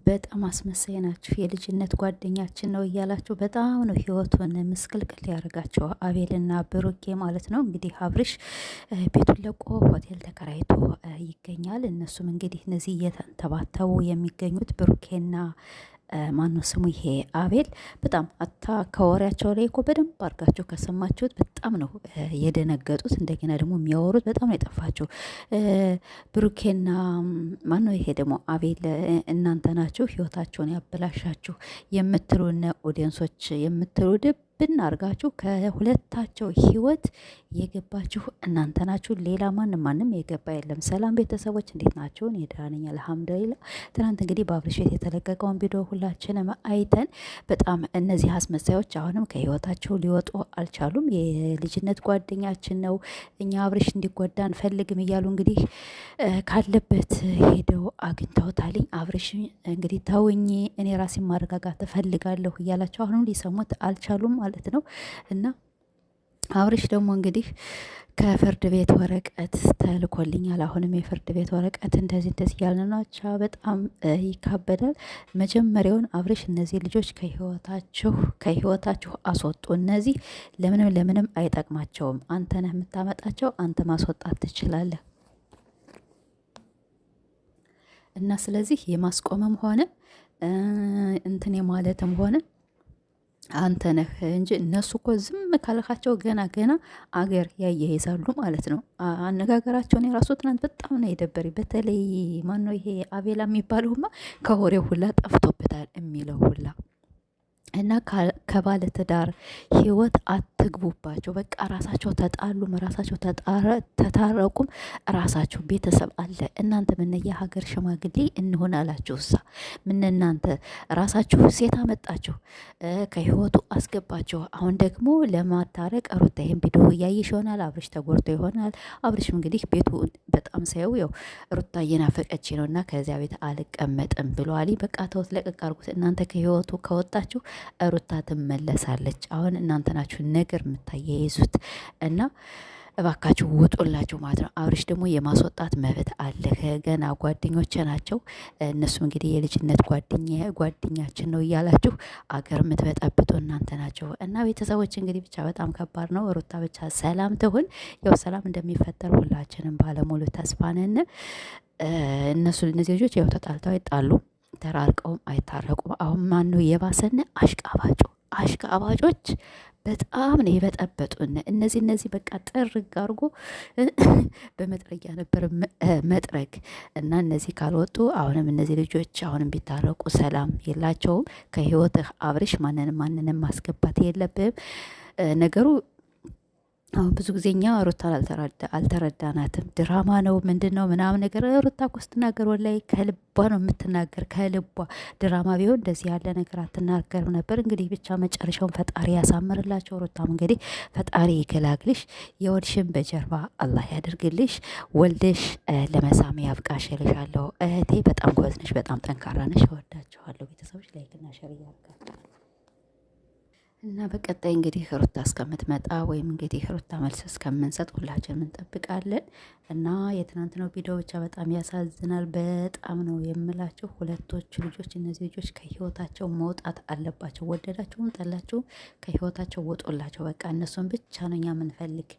በጣም አስመሳይ ናችሁ፣ የልጅነት ጓደኛችን ነው እያላችሁ በጣም ነው ህይወቱን ምስቅልቅል ያደርጋቸው አቤልና ብሩኬ ማለት ነው። እንግዲህ አብርሽ ቤቱን ለቆ ሆቴል ተከራይቶ ይገኛል። እነሱም እንግዲህ እነዚህ እየተንተባተቡ የሚገኙት ብሩኬና ማነው ስሙ ይሄ አቤል በጣም ከወሬያቸው ላይ እኮ በደንብ አድርጋችሁ ከሰማችሁት በጣም ነው የደነገጡት። እንደገና ደግሞ የሚያወሩት በጣም ነው የጠፋቸው። ብሩኬና ማነው ይሄ ደግሞ አቤል እናንተ ናችሁ ህይወታቸውን ያበላሻችሁ የምትሉን ኦዲየንሶች የምትሉ ብናርጋችሁ ከሁለታቸው ህይወት የገባችሁ እናንተ ናችሁ። ሌላ ማንም የገባ የለም። ሰላም ቤተሰቦች እንዴት ናቸው? እኔ ደህና ነኝ አልሐምዱሊላህ። ትናንት እንግዲህ በአብርሽ ቤት የተለቀቀውን ቪዲዮ ሁላችንም አይተን በጣም እነዚህ አስመሳዮች አሁንም ከህይወታቸው ሊወጡ አልቻሉም። የልጅነት ጓደኛችን ነው እኛ አብርሽ እንዲጎዳ አንፈልግም እያሉ እንግዲህ ካለበት ሄደው አግኝተውታልኝ። አብርሽ እንግዲህ ተውኝ እኔ ራሴን ማረጋጋት እፈልጋለሁ እያላቸው አሁንም ሊሰሙት አልቻሉም ማለት ነው። እና አብርሽ ደግሞ እንግዲህ ከፍርድ ቤት ወረቀት ተልኮልኛል። አሁንም የፍርድ ቤት ወረቀት እንደዚህ ያልን ናቸው። በጣም ይካበዳል። መጀመሪያውን አብርሽ እነዚህ ልጆች ከህይወታችሁ አስወጡ። እነዚህ ለምንም አይጠቅማቸውም። አንተ ነህ የምታመጣቸው፣ አንተ ማስወጣት ትችላለህ። እና ስለዚህ የማስቆምም ሆነ እንትን የማለትም ሆነ አንተ ነህ እንጂ እነሱ እኮ ዝም ካልካቸው ገና አገር ያያይዛሉ ማለት ነው። አነጋገራቸውን የራሱ ትናንት በጣም ነው የደበሪ። በተለይ ማነው ይሄ አቤላ የሚባለውማ ከወሬው ሁላ ጠፍቶበታል የሚለው ሁላ እና ከባለ ትዳር ህይወት አትግቡባቸው። በቃ ራሳቸው ተጣሉም ራሳቸው ተታረቁም ራሳቸው ቤተሰብ አለ። እናንተ ምን የሀገር ሽማግሌ እንሆን አላችሁ? እሳ ምን እናንተ ራሳችሁ ሴት አመጣችሁ ከህይወቱ አስገባችሁ። አሁን ደግሞ ለማታረቅ ሩታ ይሄን ቪዲዮ እያየሽ ይሆናል። አብርሽ ተጎርቶ ይሆናል። አብርሽም እንግዲህ ቤቱ በጣም ሳየው ያው ሩታ እየናፈቀች ነው እና ከዚያ ቤት አልቀመጥም ብሏል። በቃ ተውት፣ ለቀቅ አድርጉት። እናንተ ከህይወቱ ከወጣችሁ ሩታ ትመለሳለች። አሁን እናንተ ናችሁ ነገር የምታያይዙት እና እባካችሁ ውጡላችሁ ማለት ነው። አብርሽ ደግሞ የማስወጣት መብት አለ። ገና ጓደኞቼ ናቸው እነሱም እንግዲህ የልጅነት ጓደኛችን ነው እያላችሁ አገር የምትበጠብጡ እናንተ ናቸው። እና ቤተሰቦች እንግዲህ ብቻ በጣም ከባድ ነው። ሩታ ብቻ ሰላም ትሁን። ያው ሰላም እንደሚፈጠር ሁላችንም ባለሙሉ ተስፋ ነን። እነዚህ ልጆች ያው ተጣልተው አይጣሉ ተራርቀውም አይታረቁም። አሁን ማን ነው የባሰነ? አሽቃባጮች በጣም ነው የበጠበጡን። እነዚህ በቃ ጥርግ አድርጎ በመጥረጊያ ነበር መጥረግ እና እነዚህ ካልወጡ አሁንም እነዚህ ልጆች አሁንም ቢታረቁ ሰላም የላቸውም። ከህይወትህ አብርሽ ማንንም ማስገባት የለብህም። ነገሩ አሁን ብዙ ጊዜ እኛ ሩታን አልተረዳናትም። ድራማ ነው ምንድን ነው ምናምን ነገር። ሩታ እኮ ስትናገር ወላሂ ከልቧ ነው የምትናገር፣ ከልቧ። ድራማ ቢሆን እንደዚህ ያለ ነገር አትናገርም ነበር። እንግዲህ ብቻ መጨረሻውን ፈጣሪ ያሳምርላቸው። ሩታም እንግዲህ ፈጣሪ ይገላግልሽ፣ የወልሽን በጀርባ አላህ ያደርግልሽ፣ ወልደሽ ለመሳም ያብቃሽ እልሻለሁ እህቴ። በጣም ጎበዝ ነሽ፣ በጣም ጠንካራ ነሽ። እወዳችኋለሁ ቤተሰቦች። ላይክና ሸር እያደረጋችሁ እና በቀጣይ እንግዲህ ሩታ እስከምትመጣ ወይም እንግዲህ ሩታ መልስ እስከምንሰጥ ሁላችንም እንጠብቃለን። እና የትናንትናው ቪዲዮ ብቻ በጣም ያሳዝናል። በጣም ነው የምላቸው። ሁለቶቹ ልጆች እነዚህ ልጆች ከህይወታቸው መውጣት አለባቸው። ወደዳቸውም ጠላቸውም ከህይወታቸው ወጦላቸው። በቃ እነሱን ብቻ ነው እኛ የምንፈልግ።